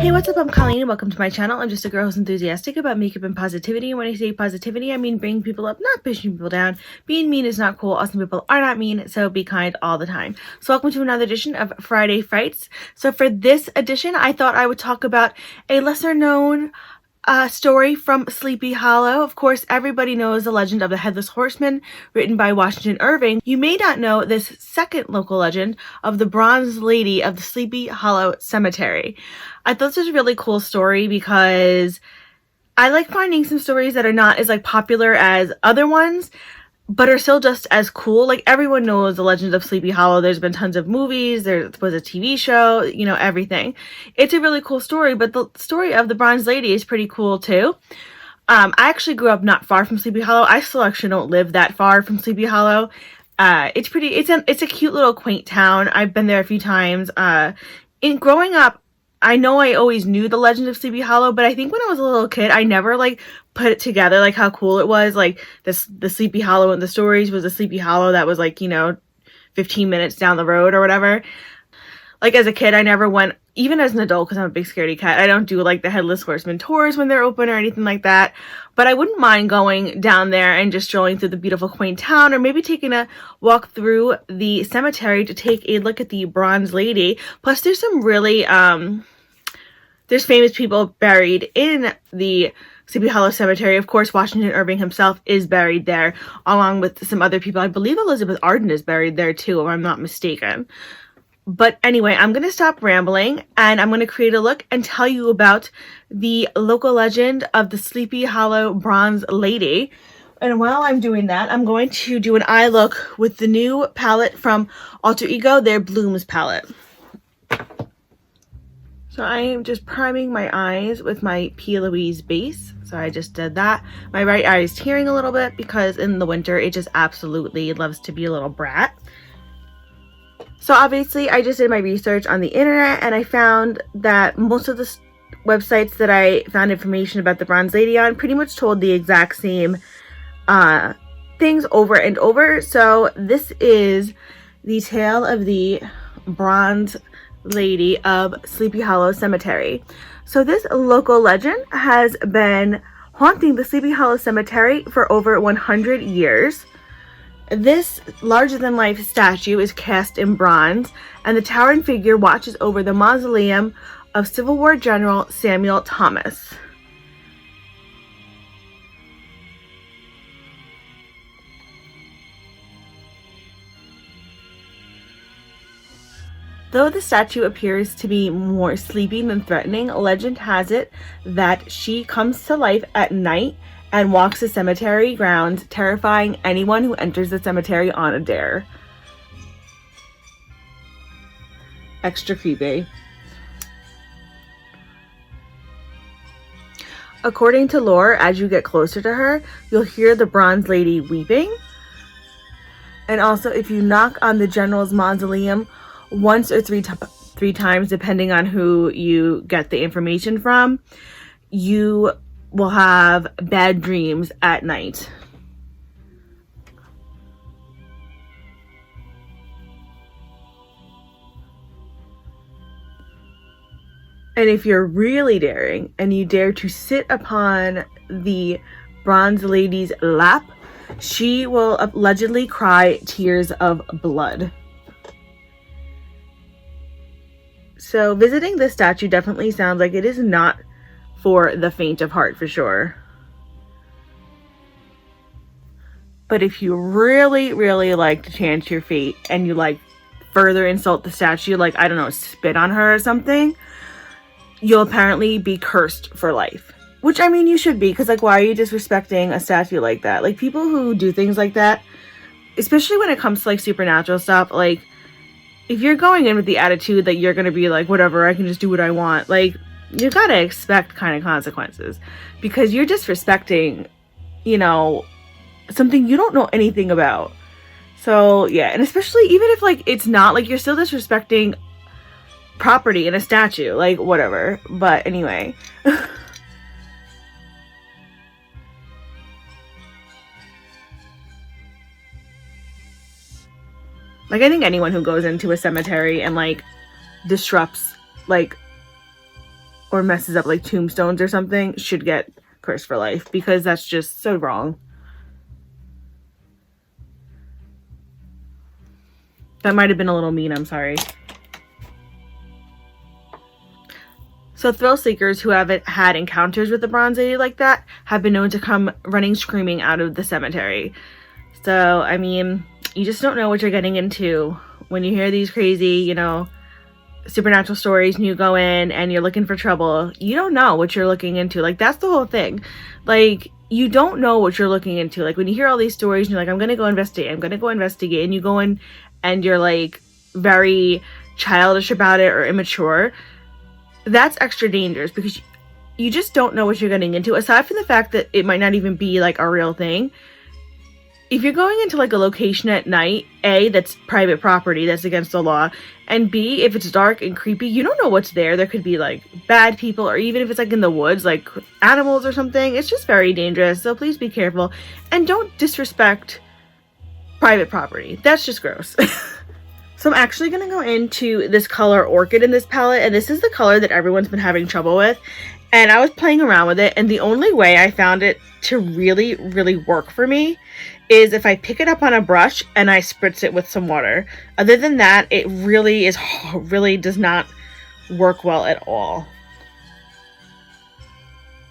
Hey, what's up? I'm Colleen and welcome to my channel. I'm just a girl who's enthusiastic about makeup and positivity. And when I say positivity, I mean bringing people up, not pushing people down. Being mean is not cool. Awesome people are not mean, so be kind all the time. So welcome to another edition of Friday Frights. So for this edition, I thought I would talk about a lesser known story from Sleepy Hollow. Of course, everybody knows the legend of the Headless Horseman, written by Washington Irving. You may not know this second local legend of the Bronze Lady of the Sleepy Hollow Cemetery. I thought this was a really cool story because I like finding some stories that are not as popular as other ones, but are still just as cool. Like, everyone knows the legend of Sleepy Hollow. There's been tons of movies. There was a TV show, you know, everything. It's a really cool story, but the story of the Bronze Lady is pretty cool too. I actually grew up not far from Sleepy Hollow. I still actually don't live that far from Sleepy Hollow. It's a cute little quaint town. I've been there a few times. In growing up, I know I always knew the legend of Sleepy Hollow, but I think when I was a little kid, I never put it together, how cool it was. The Sleepy Hollow in the stories was a Sleepy Hollow that was 15 minutes down the road or whatever. As a kid, I never went, even as an adult, because I'm a big scaredy cat, I don't do the Headless Horseman tours when they're open or anything like that. But I wouldn't mind going down there and just strolling through the beautiful quaint town, or maybe taking a walk through the cemetery to take a look at the Bronze Lady. Plus, there's some really, there's famous people buried in the Sleepy Hollow Cemetery. Of course, Washington Irving himself is buried there, along with some other people. I believe Elizabeth Arden is buried there too, if I'm not mistaken. But anyway, I'm going to stop rambling and I'm going to create a look and tell you about the local legend of the Sleepy Hollow Bronze Lady. And while I'm doing that, I'm going to do an eye look with the new palette from Alter Ego, their Blooms palette. So I am just priming my eyes with my P. Louise base. So I just did that. My right eye is tearing a little bit because in the winter it just absolutely loves to be a little brat. So obviously I just did my research on the internet and I found that most of the websites that I found information about the Bronze Lady on pretty much told the exact same things over and over. So this is the tale of the Bronze Lady of Sleepy Hollow Cemetery. So this local legend has been haunting the Sleepy Hollow Cemetery for over 100 years. This larger-than-life statue is cast in bronze, and the towering figure watches over the mausoleum of Civil War General Samuel Thomas. Though the statue appears to be more sleepy than threatening, legend has it that she comes to life at night and walks the cemetery grounds, terrifying anyone who enters the cemetery on a dare. Extra creepy. According to lore, as you get closer to her, you'll hear the Bronze Lady weeping. And also, if you knock on the General's mausoleum once or three times, depending on who you get the information from, you will have bad dreams at night. And if you're really daring and you dare to sit upon the Bronze Lady's lap, she will allegedly cry tears of blood. So visiting this statue definitely sounds like it is not for the faint of heart, for sure. But if you really, really like to chance your fate and you further insult the statue, I don't know, spit on her or something, you'll apparently be cursed for life. Which, I mean, you should be, because why are you disrespecting a statue like that? People who do things like that, especially when it comes to supernatural stuff, if you're going in with the attitude that you're gonna be whatever, I can just do what I want, you gotta expect kind of consequences, because you're disrespecting, something you don't know anything about. So yeah, and especially even if it's not, you're still disrespecting property in a statue, whatever. But anyway. I think anyone who goes into a cemetery and disrupts or or messes up like tombstones or something should get cursed for life, because that's just so wrong. That might have been a little mean, I'm sorry. So thrill seekers who haven't had encounters with the bronze lady like that have been known to come running screaming out of the cemetery. So, I mean, you just don't know what you're getting into when you hear these crazy, you know, supernatural stories and you go in and you're looking for trouble. You don't know what you're looking into. Like, that's the whole thing. Like, you don't know what you're looking into. Like, when you hear all these stories and you're like, I'm going to go investigate, and you go in and you're like very childish about it or immature, that's extra dangerous, because you just don't know what you're getting into. Aside from the fact that it might not even be like a real thing, if you're going into like a location at night, A, that's private property, that's against the law, and B, if it's dark and creepy, you don't know what's there. There could be like bad people, or even if it's like in the woods, like animals or something. It's just very dangerous. So please be careful and don't disrespect private property. That's just gross. So I'm actually going to go into this color Orchid in this palette, and this is the color that everyone's been having trouble with. And I was playing around with it, and the only way I found it to really, really work for me is if I pick it up on a brush and I spritz it with some water. Other than that, it really does not work well at all.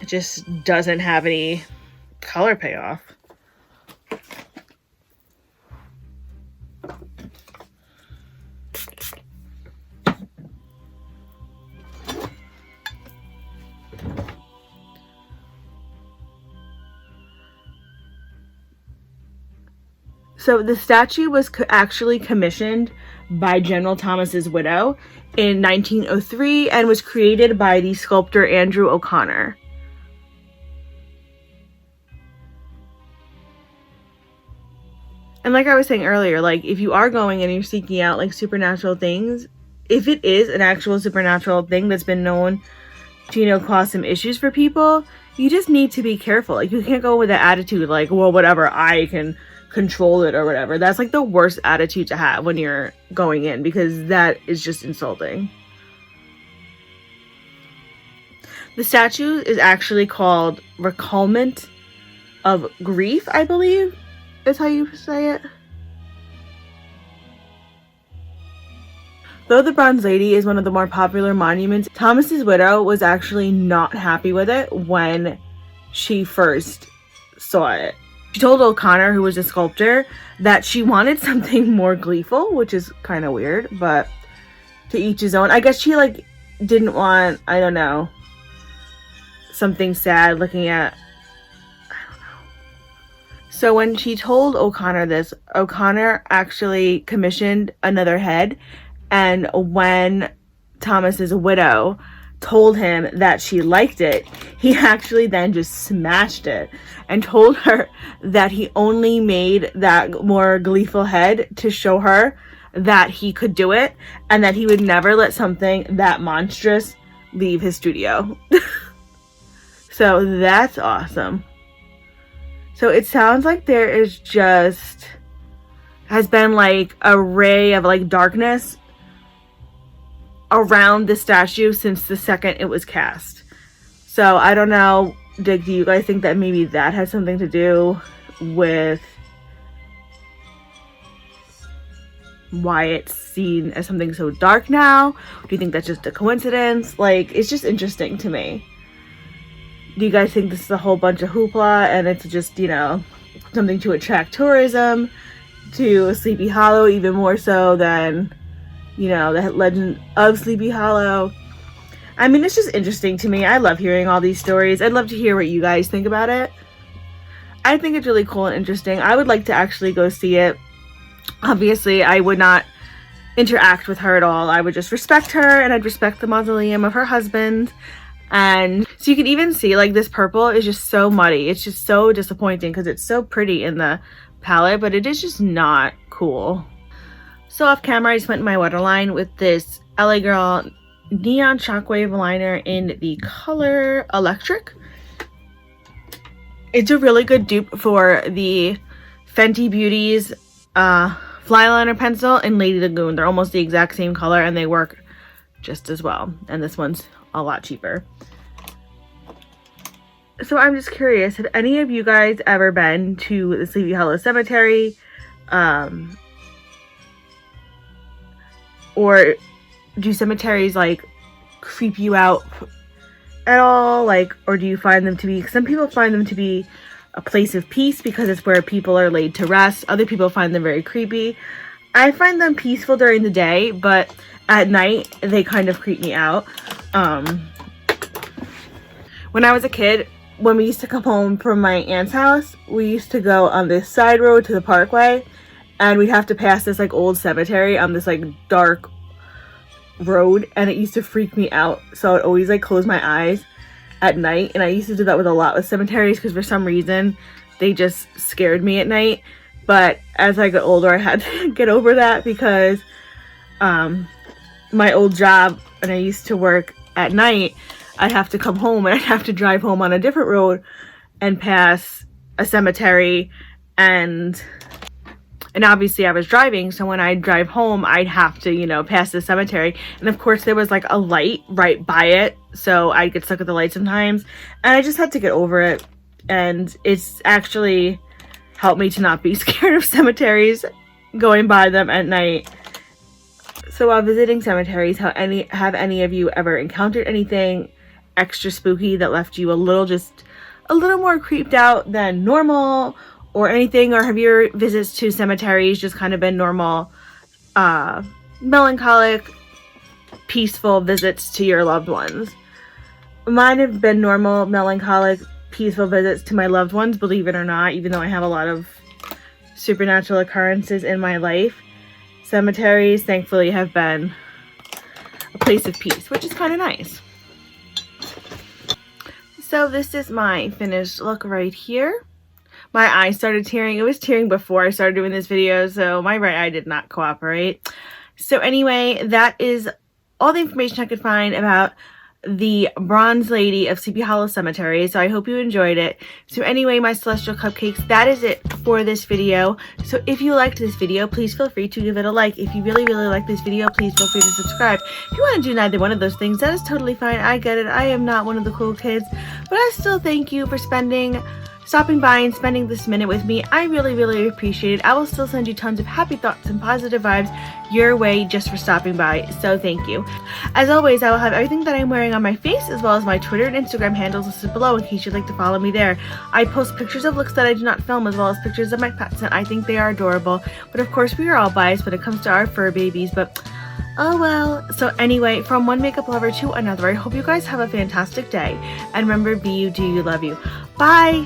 It just doesn't have any color payoff. So the statue was actually commissioned by General Thomas's widow in 1903 and was created by the sculptor Andrew O'Connor. And like I was saying earlier, like if you are going and you're seeking out like supernatural things, if it is an actual supernatural thing that's been known to, you know, cause some issues for people, you just need to be careful. Like, you can't go with that attitude like, well, whatever, I can control it or whatever. That's like the worst attitude to have when you're going in, because that is just insulting. The statue is actually called Recumbent of Grief, I believe is how you say it. Though the Bronze Lady is one of the more popular monuments, Thomas's widow was actually not happy with it when she first saw it. She told O'Connor, who was a sculptor, that she wanted something more gleeful, which is kind of weird, but to each his own. I guess she like didn't want, I don't know, something sad looking at, I don't know. So when she told O'Connor this, O'Connor actually commissioned another head, and when Thomas's widow told him that she liked it, he actually then just smashed it and told her that he only made that more gleeful head to show her that he could do it, and that he would never let something that monstrous leave his studio. So that's awesome. So it sounds like there is just has been like a ray of like darkness around the statue since the second it was cast. So I don't know, do you guys think that maybe that has something to do with why it's seen as something so dark now? Do you think that's just a coincidence? Like, it's just interesting to me. Do you guys think this is a whole bunch of hoopla and it's just, you know, something to attract tourism to Sleepy Hollow, even more so than, you know, the legend of Sleepy Hollow? I mean, it's just interesting to me. I love hearing all these stories. I'd love to hear what you guys think about it. I think it's really cool and interesting. I would like to actually go see it. Obviously, I would not interact with her at all. I would just respect her, and I'd respect the mausoleum of her husband. And so you can even see, like, this purple is just so muddy. It's just so disappointing because it's so pretty in the palette, but it is just not cool. So off camera, I just went in my waterline with this LA Girl Neon Shockwave liner in the color Electric. It's a really good dupe for the Fenty Beauty's Fly Liner pencil and Lady Lagoon. They're almost the exact same color and they work just as well. And this one's a lot cheaper. So I'm just curious, have any of you guys ever been to the Sleepy Hollow Cemetery? Or do cemeteries like creep you out at all? Like, or do you find them to be, some people find them to be a place of peace because it's where people are laid to rest. Other people find them very creepy. I find them peaceful during the day, but at night they kind of creep me out. When I was a kid, when we used to come home from my aunt's house, we used to go on this side road to the parkway, and we'd have to pass this like old cemetery on this like dark road, and it used to freak me out. So I'd always like close my eyes at night, and I used to do that with a lot with cemeteries because for some reason they just scared me at night. But as I got older, I had to get over that because my old job, and I used to work at night, I'd have to come home and I'd have to drive home on a different road and pass a cemetery, and obviously I was driving, so when I'd drive home I'd have to, you know, pass the cemetery, and of course there was like a light right by it, so I'd get stuck at the light sometimes, and I just had to get over it. And it's actually helped me to not be scared of cemeteries going by them at night. So while visiting cemeteries, have any of you ever encountered anything extra spooky that left you just a little more creeped out than normal or anything? Or have your visits to cemeteries just kind of been normal, melancholic, peaceful visits to your loved ones? Mine have been normal, melancholic, peaceful visits to my loved ones, believe it or not, even though I have a lot of supernatural occurrences in my life. Cemeteries, thankfully, have been a place of peace, which is kind of nice. So this is my finished look right here. My eye started tearing. It was tearing before I started doing this video, so my right eye did not cooperate. So anyway, that is all the information I could find about the Bronze Lady of Sleepy Hollow Cemetery. So I hope you enjoyed it. So anyway, my celestial cupcakes, that is it for this video. So if you liked this video, please feel free to give it a like. If you really like this video, please feel free to subscribe. If you want to do neither one of those things, that is totally fine. I get it. I am not one of the cool kids, but I still thank you for stopping by and spending this minute with me. I really appreciate it. I will still send you tons of happy thoughts and positive vibes your way just for stopping by, so thank you. As always, I will have everything that I'm wearing on my face, as well as my Twitter and Instagram handles listed below in case you'd like to follow me there. I post pictures of looks that I do not film, as well as pictures of my pets, and I think they are adorable. But of course, we are all biased when it comes to our fur babies, but oh well. So anyway, from one makeup lover to another, I hope you guys have a fantastic day. And remember, be you, do you, love you. Bye!